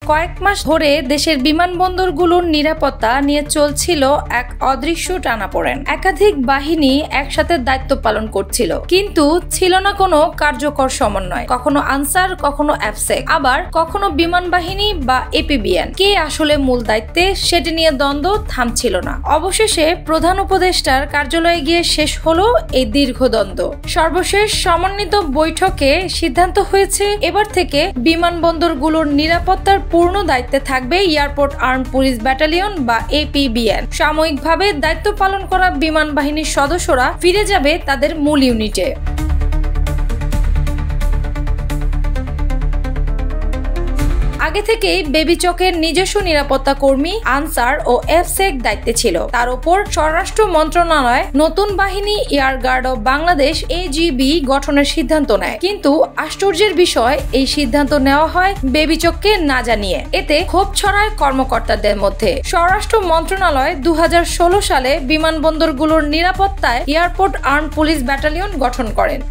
কয়েক মাস ধরে দেশের বিমানবন্দরগুলোর নিরাপত্তা নিয়ে চলছিল এক অদৃশ্য টানাপোড়েন। একাধিক বাহিনী একসাথে দায়িত্ব পালন করছিল, কিন্তু ছিল না কোনো কার্যকর সমন্বয়। কখনো আনসার, কখনো অ্যাফসেক, আবার কখনো বিমান বাহিনী বা এপিবিএন। কে আসলে মূল দায়িত্বে সেটি নিয়ে দ্বন্দ্ব থামছিল না। অবশেষে প্রধান উপদেষ্টার কার্যালয়ে গিয়ে শেষ হলো এই দীর্ঘ দ্বন্দ্ব। সর্বশেষ সমন্বিত বৈঠকে সিদ্ধান্ত হয়েছে, এবার থেকে বিমানবন্দরগুলোর নিরাপত্তার পূর্ণ দায়িত্বে থাকবে এয়ারপোর্ট আর্ম পুলিশ ব্যাটালিয়ন বা এপিবিএন। সাময়িকভাবে দায়িত্ব পালন করা বিমান বাহিনীর সদস্যরা ফিরে যাবে তাদের মূল ইউনিটে। আগে থেকেই বেবি চকের নিজস্ব নিরাপত্তা কর্মী, আনসার ও এফসেক দায়িত্বে ছিল। তার উপর স্বরাষ্ট্র মন্ত্রণালয় নতুন বাহিনী air guard of Bangladesh AGB গঠনের সিদ্ধান্ত নেয়। কিন্তু আশ্চর্যের বিষয়, এই সিদ্ধান্ত নেওয়া হয় বেবি চককে না জানিয়ে। এতে ক্ষোভ ছড়ায় কর্মকর্তাদের মধ্যে। স্বরাষ্ট্র মন্ত্রণালয় 2016 সালে বিমানবন্দরগুলোর নিরাপত্তায় এয়ারপোর্ট আর্ম পুলিশ ব্যাটালিয়ন গঠন করেন।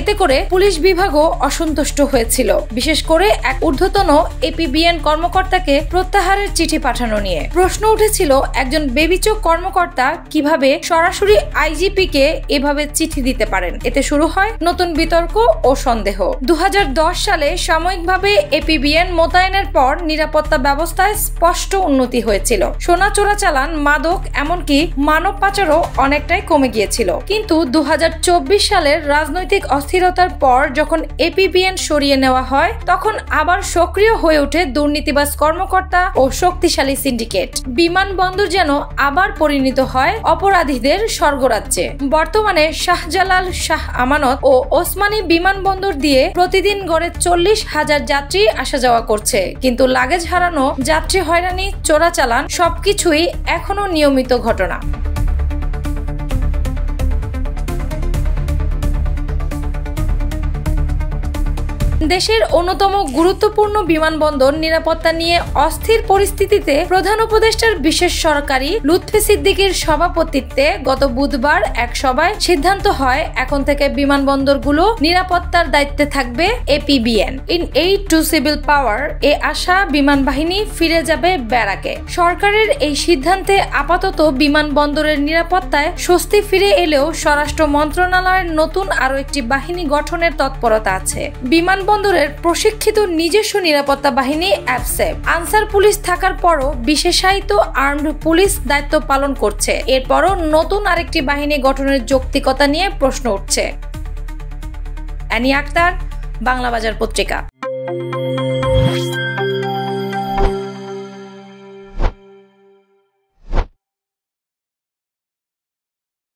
এতে করে পুলিশ বিভাগও অসন্তুষ্ট হয়েছিল, বিশেষ করে এক ঊর্ধ্বতন এপিবিএন কর্মকর্তাকে প্রত্যাহারের চিঠি পাঠানো নিয়ে। প্রশ্ন উঠেছিল, একজন বেবিচোক কর্মকর্তা কিভাবে সরাসরি আইজিপি কে এভাবে চিঠি দিতে পারেন। এতে শুরু হয় নতুন বিতর্ক ও সন্দেহ। 2010 সালে সাময়িকভাবে এপিবিএন মোতায়েনের পর নিরাপত্তা ব্যবস্থায় স্পষ্ট উন্নতি হয়েছিল। সোনা চোরাচালান, মাদক, এমনকি মানব পাচারও অনেকটাই কমে গিয়েছিল। কিন্তু 2024 সালের রাজনৈতিক অস্থিরতার পর যখন এপিবিএন সরিয়ে নেওয়া হয়, তখন আবার সক্রিয় হয়ে ওঠে দুর্নীতিবাজ কর্মকর্তা ও শক্তিশালী সিন্ডিকেট। বিমানবন্দর যেন আবার পরিণত হয় অপরাধীদের স্বর্গরাজ্যে। বর্তমানে শাহজালাল, শাহ আমানত ও ওসমানী বিমানবন্দর দিয়ে প্রতিদিন গড়ে 40,000 যাত্রী আসা যাওয়া করছে, কিন্তু লাগেজ হারানো, যাত্রী হয়রানি, চোরাচালান সবকিছুই এখনো নিয়মিত ঘটনা। দেশের অন্যতম গুরুত্বপূর্ণ বিমানবন্দর নিরাপত্তা নিয়ে অস্থির পরিস্থিতিতে প্রধান উপদেষ্টার বিশেষ সরকারি লুৎফি সিদ্দিকীর সভাপতিত্বে গত বুধবার এক সভায় সিদ্ধান্ত হয়, এখন থেকে বিমানবন্দরগুলো নিরাপত্তার দায়িত্বে থাকবে APBN. In aid to civil power এ আশা বিমান বাহিনী ফিরে যাবে ব্যারাকে। সরকারের এই সিদ্ধান্তে আপাতত বিমানবন্দরের নিরাপত্তায় স্বস্তি ফিরে এলেও স্বরাষ্ট্র মন্ত্রণালয়ের নতুন আরো একটি বাহিনী গঠনের তৎপরতা আছে। বিমানবন্দরের প্রশিক্ষিত নিজস্ব নিরাপত্তা বাহিনী অ্যাফসেক, আনসার পুলিশ থাকার পরও বিশেষায়িত আর্মড পুলিশ দায়িত্ব পালন করছে। এরপরও নতুন আরেকটি বাহিনী গঠনের যৌক্তিকতা নিয়ে প্রশ্ন উঠছে। অ্যানি আক্তার, বাংলা বাজার পত্রিকা।